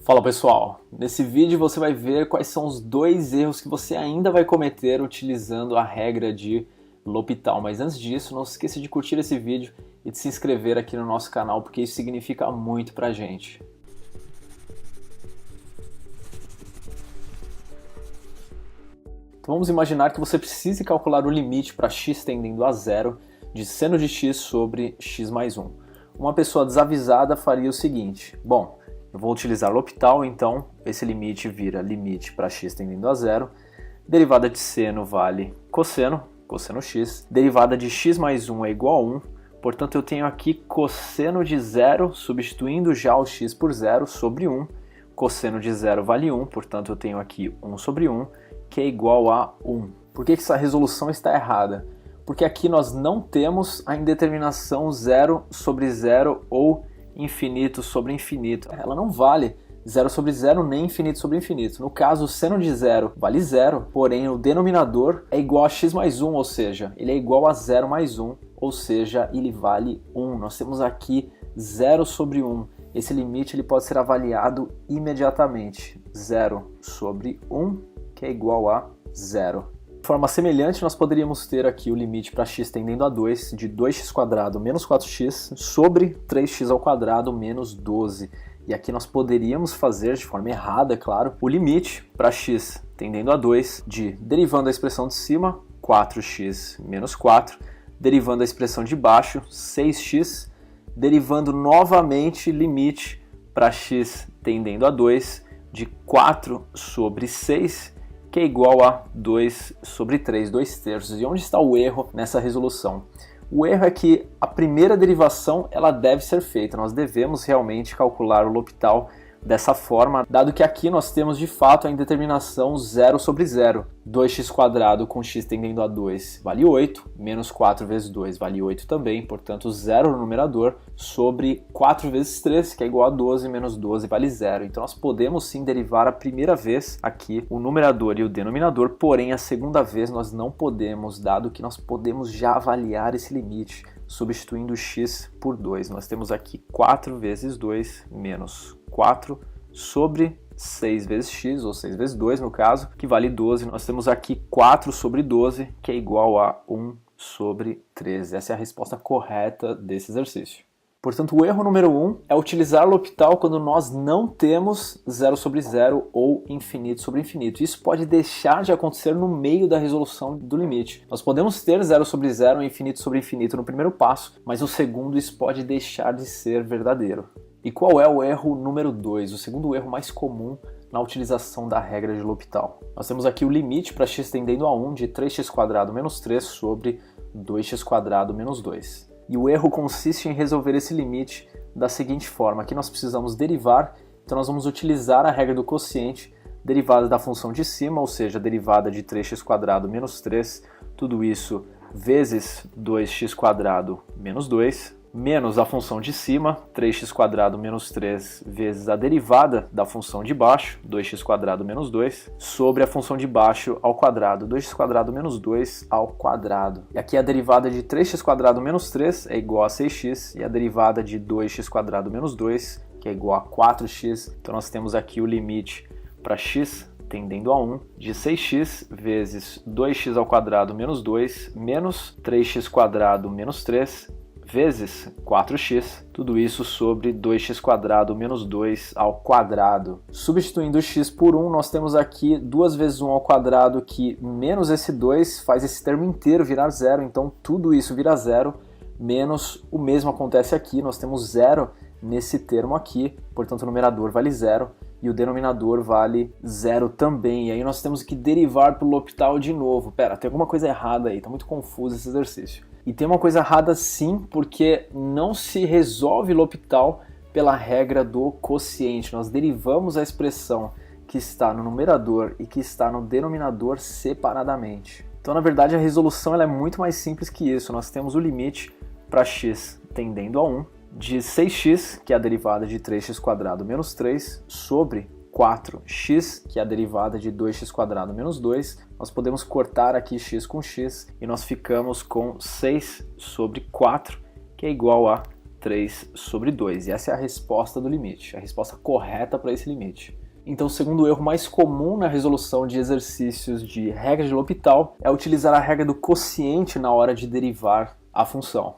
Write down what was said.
Fala pessoal, nesse vídeo você vai ver quais são os dois erros que você ainda vai cometer utilizando a regra de L'Hopital. Mas antes disso, não se esqueça de curtir esse vídeo e de se inscrever aqui no nosso canal, porque isso significa muito pra gente. Então vamos imaginar que você precise calcular o limite para x tendendo a zero de seno de x sobre x mais 1. Uma pessoa desavisada faria o seguinte: bom, eu vou utilizar L'Hopital, então esse limite vira limite para x tendendo a zero, derivada de seno vale cosseno, cosseno x, derivada de x mais 1 é igual a 1, portanto eu tenho aqui cosseno de zero, substituindo já o x por zero, sobre 1, cosseno de zero vale 1, portanto eu tenho aqui 1 sobre 1, que é igual a 1. Por que essa resolução está errada? Porque aqui nós não temos a indeterminação zero sobre zero ou infinito sobre infinito. Ela não vale zero sobre zero nem infinito sobre infinito. No caso, o seno de zero vale zero, porém o denominador é igual a x mais 1, ou seja, ele é igual a zero mais 1, ou seja, ele vale 1. Nós temos aqui zero sobre 1. Esse limite ele pode ser avaliado imediatamente. Zero sobre 1, que é igual a zero. De forma semelhante, nós poderíamos ter aqui o limite para x tendendo a 2 de 2x² menos 4x sobre 3x² menos 12. E aqui nós poderíamos fazer, de forma errada, é claro, o limite para x tendendo a 2 de, derivando a expressão de cima, 4x menos 4, derivando a expressão de baixo, 6x, derivando novamente limite para x tendendo a 2 de 4 sobre 6, que é igual a 2 sobre 3, 2/3. E onde está o erro nessa resolução? O erro é que a primeira derivação ela deve ser feita. Nós devemos realmente calcular o L'Hopital dessa forma, dado que aqui nós temos de fato a indeterminação zero sobre zero. 2x² com x tendendo a 2 vale 8, menos 4 vezes 2 vale 8 também, portanto zero no numerador, sobre 4 vezes 3, que é igual a 12, menos 12 vale zero. Então nós podemos sim derivar a primeira vez aqui o numerador e o denominador, porém a segunda vez nós não podemos, dado que nós podemos já avaliar esse limite substituindo x por 2. Nós temos aqui 4 vezes 2 menos 4 sobre 6 vezes x, ou 6 vezes 2 no caso, que vale 12. Nós temos aqui 4 sobre 12, que é igual a 1 sobre 13. Essa é a resposta correta desse exercício. Portanto, o erro número 1 é utilizar L'Hopital quando nós não temos zero sobre zero ou infinito sobre infinito. Isso pode deixar de acontecer no meio da resolução do limite. Nós podemos ter zero sobre zero ou infinito sobre infinito no primeiro passo, mas no segundo isso pode deixar de ser verdadeiro. E qual é o erro número 2, o segundo erro mais comum na utilização da regra de L'Hopital? Nós temos aqui o limite para x tendendo a 1 de 3x² menos 3 sobre 2x² menos 2. E o erro consiste em resolver esse limite da seguinte forma: aqui nós precisamos derivar, então nós vamos utilizar a regra do quociente, derivada da função de cima, ou seja, derivada de 3x² menos 3, tudo isso vezes 2x² menos 2, menos a função de cima, 3x² menos 3, vezes a derivada da função de baixo, 2x² menos 2, sobre a função de baixo ao quadrado, 2x² menos 2 ao quadrado. E aqui a derivada de 3x² menos 3 é igual a 6x, e a derivada de 2x² menos 2, que é igual a 4x. Então nós temos aqui o limite para x tendendo a 1 de 6x vezes 2x ao quadrado menos 2, menos 3x² menos 3, vezes 4x, tudo isso sobre 2x² menos 2 ao quadrado. Substituindo x por 1, nós temos aqui 2 vezes 1 ao quadrado, que menos esse 2 faz esse termo inteiro virar zero, então tudo isso vira zero, menos o mesmo acontece aqui, nós temos zero nesse termo aqui, portanto o numerador vale zero e o denominador vale zero também. E aí nós temos que derivar pelo L'Hopital de novo. Pera, tem alguma coisa errada aí, tá muito confuso esse exercício. E tem uma coisa errada sim, porque não se resolve L'Hopital pela regra do quociente. Nós derivamos a expressão que está no numerador e que está no denominador separadamente. Então, na verdade, a resolução ela é muito mais simples que isso. Nós temos o limite para x tendendo a 1 de 6x, que é a derivada de 3x² menos 3, sobre 4x, que é a derivada de 2x² menos 2, nós podemos cortar aqui x com x e nós ficamos com 6 sobre 4, que é igual a 3 sobre 2. E essa é a resposta do limite, a resposta correta para esse limite. Então, o segundo erro mais comum na resolução de exercícios de regra de L'Hopital é utilizar a regra do quociente na hora de derivar a função.